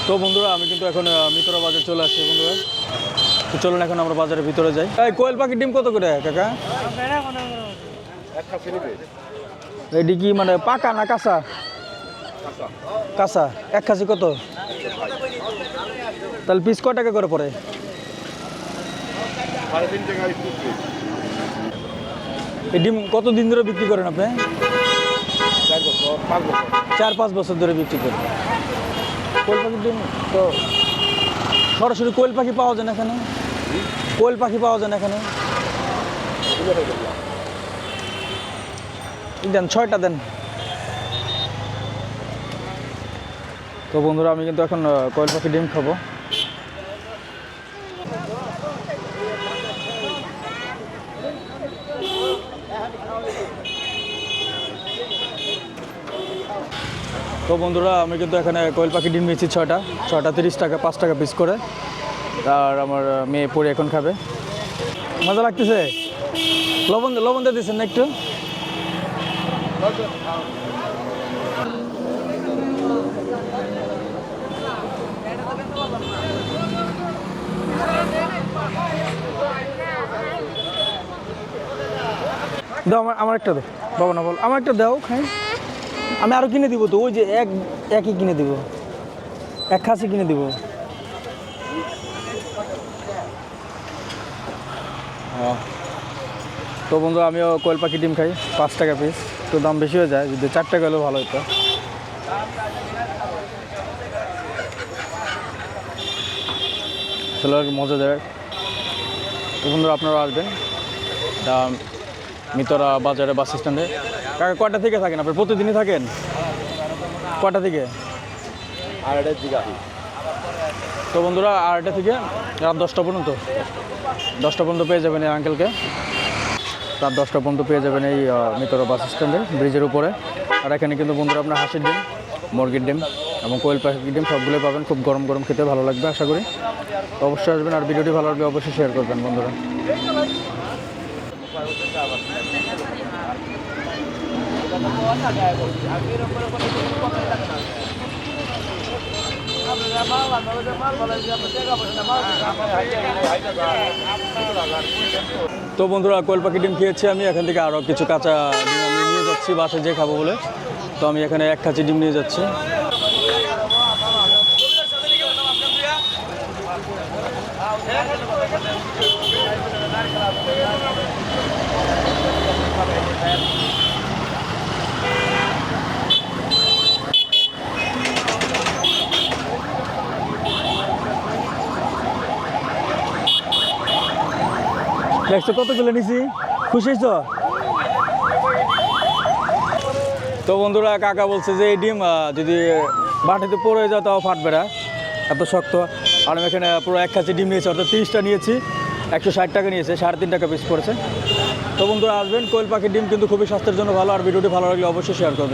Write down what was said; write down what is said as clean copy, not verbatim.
তো বন্ধুরা আমি কিন্তু এখন মিতরা বাজার চলে আসছি বন্ধুরা। তো চলুন এখন আমরা বাজারের ভিতরে যাই। এই কোয়েল পাখির ডিম কত করে কাকা? এটি কি মানে পাকা না কাঁচা? কাঁচা। এক খাসি কত? তাহলে পিস কয় টাকা করে পড়ে? এই ডিম কতদিন ধরে বিক্রি করেন আপনি? 4-5 বছর ধরে বিক্রি করেন। কোয়েল পাখির ডিম তো সরাসরি কোয়েল পাখি পাওয়া যায় না এখানে? কোয়েল পাখি পাওয়া যায় না এখানে? দেন 6টা দেন। তো বন্ধুরা আমি কিন্তু এখন কোয়েল পাখি ডিম খাবো। তো বন্ধুরা আমি কিন্তু এখানে কোয়েল পাখি ডিম নিয়েছি 6টা 30 টাকা, 5 টাকা পিস করে। আর আমার মেয়ে পরে এখন খাবে। মজা লাগতেছে? লবণ দিয়ে দিচ্ছেন না একটু? দাও আমার একটা দাও বাবা, না বল আমার একটা দাও খাই। আমি আরও কিনে দিব তো, ওই যে একই কিনে দিব, এক খাসি কিনে দিব। তো বন্ধু আমিও কোয়েল পাখি ডিম খাই 5 টাকা পিস। তো দাম বেশি হয়ে যায়, যদি 4 টাকা হলেও ভালো হতো। আসলে মজা দেয়। তো বন্ধুরা আপনারা আসবেন মিতরা বাজারে বাস স্ট্যান্ডে। কাকা কয়টা থেকে থাকেন আপনি? প্রতিদিনই থাকেন? কয়টা থেকে? 8টার দিকে। তো বন্ধুরা 8টা থেকে রাত 10টা পর্যন্ত, 10টা পর্যন্ত পেয়ে যাবেন এই আঙ্কেলকে। রাত 10টা পর্যন্ত পেয়ে যাবেন এই মিতরা বাস স্ট্যান্ডে ব্রিজের উপরে। আর এখানে কিন্তু বন্ধুরা আপনার হাঁসের ডিম, মুরগির ডিম এবং কোয়েল পাখির ডিম সবগুলোই পাবেন। খুব গরম গরম খেতে ভালো লাগবে আশা করি। তো অবশ্যই আসবেন। আর ভিডিওটি ভালো লাগবে অবশ্যই শেয়ার করবেন বন্ধুরা। তো বন্ধুরা কোয়েল পাখি ডিম খেয়েছি আমি। এখান থেকে আরও কিছু কাঁচা ডিম আমি নিয়ে যাচ্ছি বাসায় যে খাবো বলে। তো আমি এখানে 1 খাঁচি ডিম নিয়ে যাচ্ছি। দেখছো কতগুলো নিছি? খুশি হয়েছ? তো বন্ধুরা কাকা বলছে যে এই ডিম যদি বাটিতে পড়ে যায় তাও ফাটবে না, এত শক্ত। আর আমি এখানে পুরো 1 খাঁচি ডিম নিয়েছি, অর্থাৎ 30টা নিয়েছি। 160 টাকা নিয়েছে, 3.5 টাকা পিস পড়েছে। তো বন্ধুরা আসবেন, কোয়েল পাখির ডিম কিন্তু খুবই স্বাস্থ্যের জন্য ভালো। আর ভিডিওটি ভালো লাগলে অবশ্যই শেয়ার করবেন।